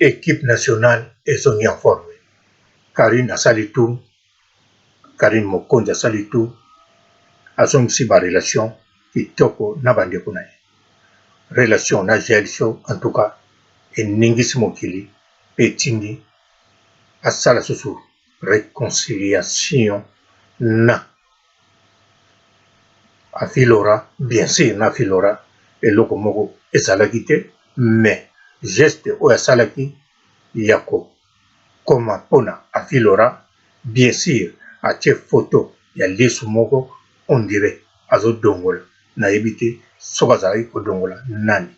équipe nationale ezongi en forme. Karine asali tout, Karine Mokonzi asali tout, azongisi ba relation kitoko na bandeko na ye. Relation na GL Show en tout cas eningisi mokili pe etindi asala susu réconciliation na afilora, bien sûr na afilora eloko moko ezalaki te, mais geste oyo asalaki ya kokoma mpona afilora, bien sûr atie photo ya lisu moko on dirait azodongola, nayebi te soki azalaki kodongola nani.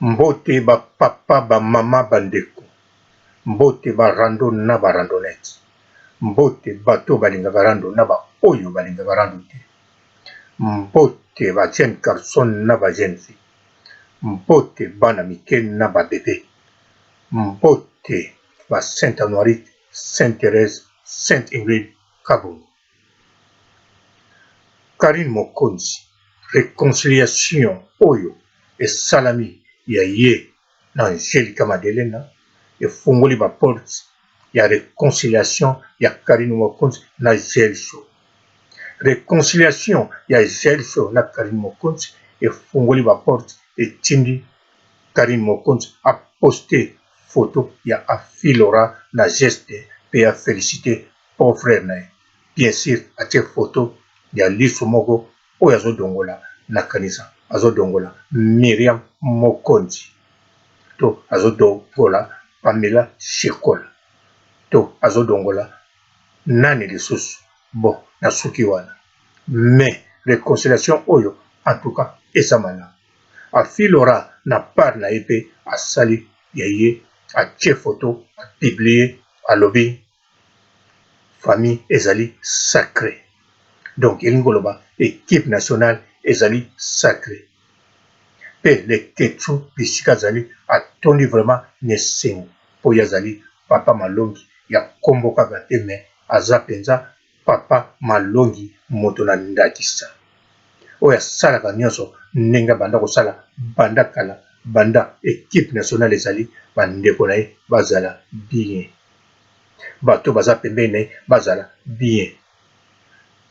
Mbote bapapa bamama bandeko, mbote barando na barandonete, mbote bato balingaka rando na baoyo balingaka rando te, mbote ba jeune garçon na ba jeune fille, mbote bana mike na babebe, mbote ba Sainte Honorite, Sainte Thérèse, Sainte Ingrid Kabongo. Karine Mokonzi, réconciliation oyo esalami ya ye na Angelica Madelena efungoli ba porte ya réconciliation ya Karine Mokonzi na GL Show. Réconciliation ya GL Show na Karine Mokonzi efungoli ba porte etindi Karine Mokonzi a posté photo ya afilora na geste pe a félicité pauvre frère na ye. Bien sûr atie photo ya lisu moko oyo azodongola na kanisa, azodongola Miriam Mokonzi to azodongola Pamela Shekola to azodongola nani lisusu bon na suki wana. Mais réconciliation oyo en tout cas esamana afilora na part na ye mpe asali ya ye atie photo apiblie alobi famille ezali sacré. Donc elingi koloba équipe nationale ezali sacré. Pe le ketchu bisika azali atondi vraiment nesengo mpo ye azali papa malongi ya kombo kaka te, me aza mpenza papa malongi moto na ndakisa oyo asalaka nyonso ndenge banda kosala banda kala, banda équipe nationale ezali bandeko na ye bazala bien, bato baza pembeni na ye bazala bien.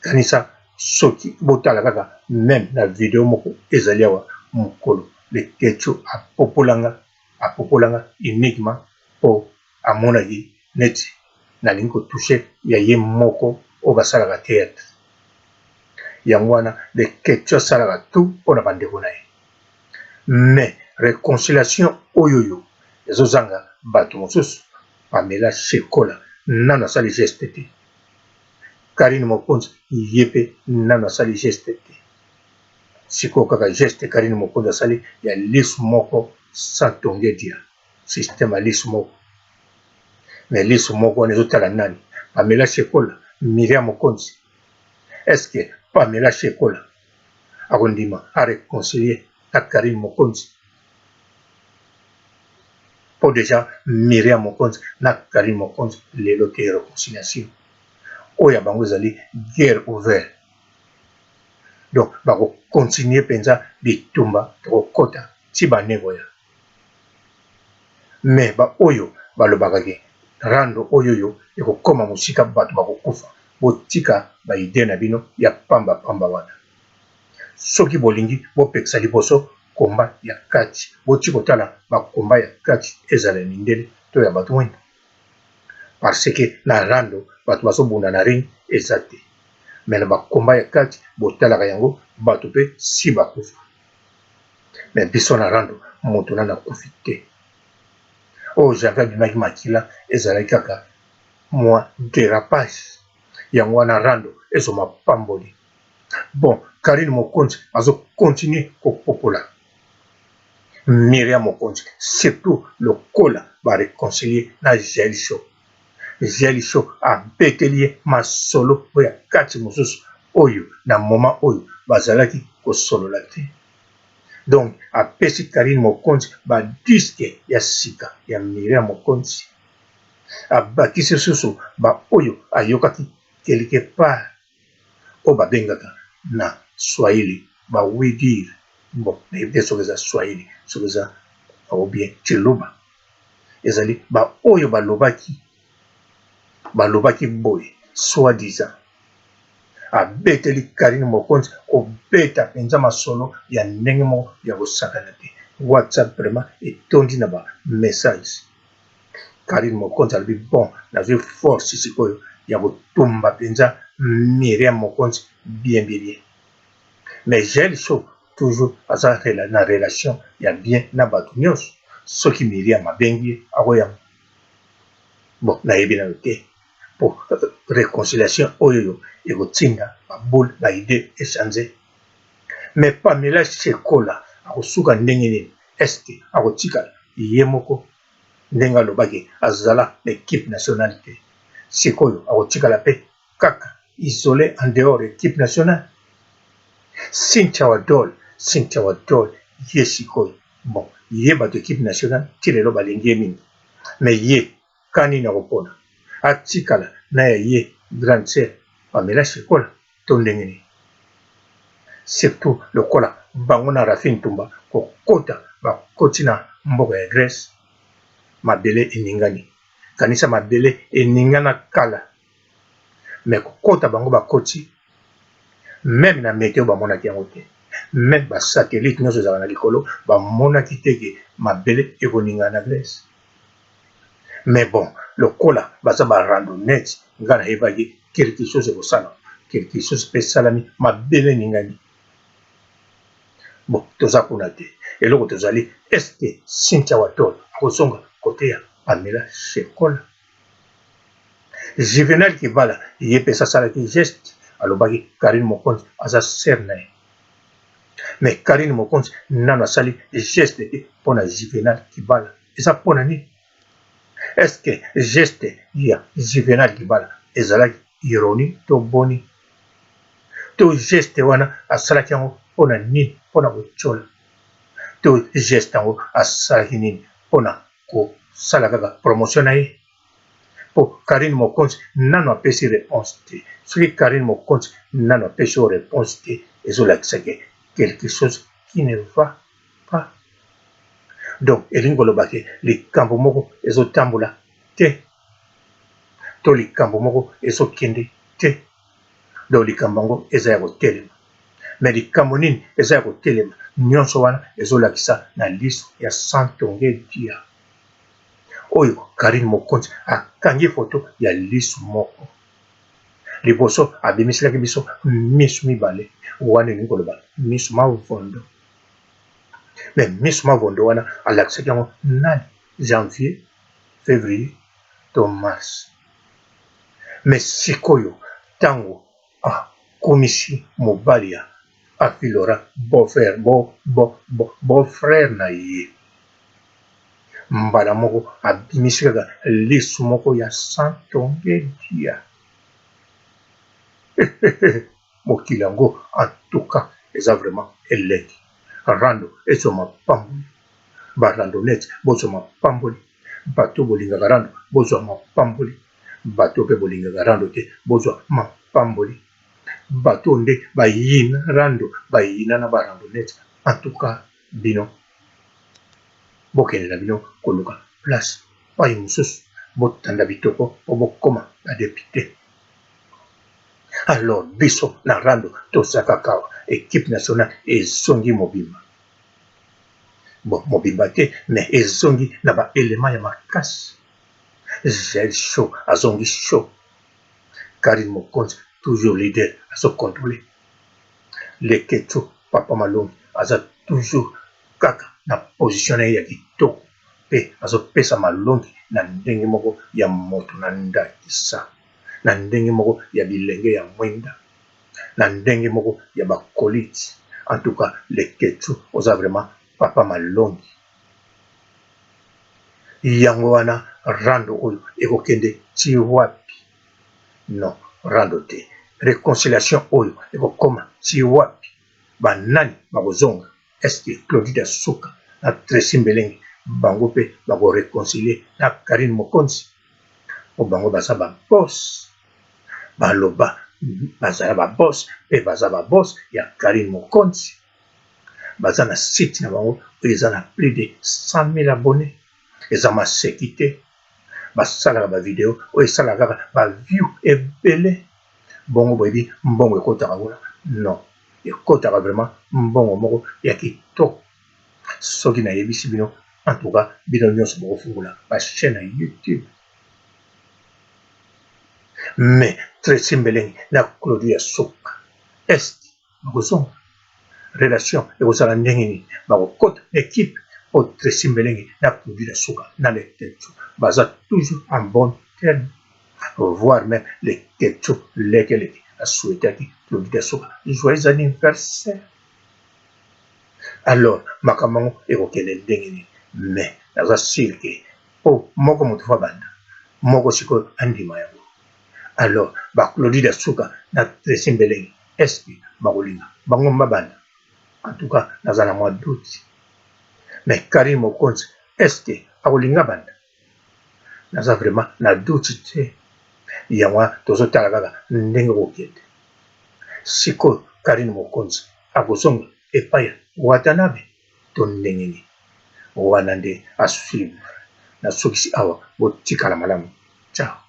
Kanisa soki botala kaka même na video moko ezali awa mokolo le ketchu apopolanga uniquement mpo amonaki neti nalingi kotouche ya ye moko oyo basalaka théâtre. Yango wana le ketchu asalaka tout mpona bandeko na ye. Mais réconciliation oyoyo ezozanga bato mosusu. Pamela Shekola nano asali geste te, Karine Mokonzi ye mpe nano asali geste te. Sikoyo kaka geste Karine Mokonzi asali ya lisu moko sans tonge dia système ya lisu moko, mais lisu moko wana ezotala nani? Pamela Shekola, Miriam Mokonzi. Est-ce que Pamela Shekola akondima a réconcilier na Karine Mokonzi? Po déjà Miriam Mokonzi na Karine Mokonzi lelo te réconciliation oyo bango ezali guerre ouverte. Donc bako continuer penza bitumba tokokota ti banevoya. Mais ba oyo balobaka ke rando oyoyo ekokoma mosika bato bakokufa, botika baide na bino ya pamba pamba wana. Soki bolingi bopekisa liboso komba ya kati, boti kotala bakomba ya kati ezala ya mindele to ya bato mwinda, parce que na rando bato bazobunda na ring eza te, mais na bakomba ya kati botalaka yango bato mpe si bakufa. Mais biso na rando moto nana akufi te. Oyo janvier abimaki makila ezalaki kaka mwa dérapage, yango wana rando ezoma pamboli. Bon, Karine Mokonzi azokontinue kopopola Miriam Mokonzi, surtout lokola baréconcilier na GL Show. GL Show abeteli ye masolo oyo ya kati mosusu oyo na moma oyo bazalaki kosolola te. Donc apesi Karine Mokonzi badiske ya sika ya Miriam Mokonzi, abakisi susu ba oyo ayokaki quelque part oyo babengaka na Swahili ba oui dire. Bon, nayebi te soki eza Swahili soki eza ou bien Chiluba ezali ba oyo balobaki boye soi-disant abeteli Karine Mokonzi kobeta penza masolo ya ndenge moko ya kosakana te. WhatsApp vraiment etondi na ba message. Karine Mokonzi alobi bon nazwi force sikoyo ya kotumba penza Miriam Mokonzi bien. Mais Jael Sow toujours aza na relation ya bien na bato nyonso. Soki Miriam abengi akoyamba bon nayebi na te pour réconciliation oyo ekotinda baboule baide échanger. Mais Pamela Shekola akosuka ndenge nini? Eske akotikala ye moko ndenge alobaki azala l'équipe nationale te? Sikoyo akotikala pe kaka isolé en dehors équipe nationale? Cynthia Wadol ye sikoyo bon ye bato équipe nationale ti lelo balingi ye mingi, mais ye kani na kopona atikala na ya ye grande sœur Pamela Shekola to ndenge nini? Surtout lokola bango na Rafine Tumba kokota bakoti na mboka ya Grèce, mabele eningani kanisa mabele eningana kala, mais kokota bango bakoti même na météo bamonaki yango te, même basatellite nyonso ezala na likolo bamonaki teke mabele ekoningana na Grèce. Mais bon lokola baza barandonnette nga nayebaki quelque chose ekosala, quelque chose mpe esalami mabele eningani. Bon toza kuna te eloko tozali eske Cynthia Wadol akozonga kote ya Pamela Shekola? Juvenal Kibala ye mpe asalaki geste alobaki Karine Mokonzi aza sœur na ye, mais Karine Mokonzi nano asali geste te mpona Juvenal Kibala. Eza mpona nini? Eske geste ya Juvenal Kibala ezalaki ironie to boni? To geste wana asalaki yango mpona nini? Mpona kotyola? To geste yango asalaki nini? Mpona kosala kaka promotion na ye? Po Karine Mokonzi nano apesi réponse te. Soki Karine Mokonzi nano apesi o réponse te ezolakisaki quelque chose qui ne va pas. Donc elingi kolobaki likambo moko ezotambola te to likambo moko ezokende te. Donc likambo yango eza ya kotelema, mais likambo nini eza ya kotelema? Nyonso wana ezolakisa na liso ya Santonge Dia oyo Karine Mokonzi akangi foto ya lisu moko liboso abimisilaki biso misu mibale wana elingi koloba misu mavondo, mais misu mavondo wana alakisaki yango nani? Janvier, février to mars. Mais sikoyo ntango akomisi mobali ya afilora beau-frère na ye mbala moko abimisi kaka lisu moko ya Santonge Dia. Mokili yango en tout cas eza vraiment elengi. Rando ezoma pamboli, barandonnette bozoma pamboli, bato bolingaka rando bozwa mapamboli, bato mpe bolingaka rando te bozwa mapamboli, bato nde bayina rando bayina na barandonnette. En tout cas bino bokende na bino koluka place pai mosusu botanda bitoko mpo bokoma badepute. Alors biso na rando tosaka kawa équipe nationale ezongi mobimba, bon mobimba te mais ezongi na baelema ya makasi. Jael Sow azongi show, Karine Mokonzi toujours leader azocontrôle, Leketo Papa Malongi aza toujours kaka na position na ye ya kitoko mpe azopesa malongi na ndenge moko ya moto na ndakisa, na ndenge moko ya bilenge ya mwinda, na ndenge moko ya bakoliti. En tout cas Leketo oza vraiment Papa Malongi. Yango wana rando oyo ekokende ti wapi? Non, rando te. Réconciliation oyo ekokoma ti wapi? Banani bakozonga? Eske Claudine Asuka na Tracy Mbelenge bango mpe bakoreconcilie na Karine Mokonzi? Po bango baza babos, baloba bazala babos mpe baza babos ya Karine Mokonzi. baza na site na bango oyo eza na plus de 100 000 abonnés eza maseki te basalaka bavideo oyo esalaka kaka baview ebele bongo boyebi mbongo ekotaka kuna non ekotaka vraiment mbongo moko ya kitoko soki nayebisi bino en tout cas bino nyonso bokofungula bachaîne ya YouTube mais Tracy Mbelenge na Claudia Suka est bakozonga relation ekozala ndenge nini bakokota équipe o Tracy Mbelenge na Claudia Suka na Lekecho baza toujours en bon terme voire même Lekecho lekeleki asouhaitaki Claudia Suka joyeux anniversaire alors makambo yango ekokende ndenge nini mais naza sûr ke po moko moto fa banda moko sikoyo andima yango alors Claudia Suka na Tracy Mbelenge est-ce que bakolinga bango mabanda en tout cas naza na mwa doute mais Karim Mokonzi est-ce que akolinga banda naza vraiment na doute te yango tozotala kaka ndenge kokende sikoyo Karim Mokonzi akozonga epai ya Watanabe to ndenge nini wana nde asuivre na sokisi awa botikala malamu ciao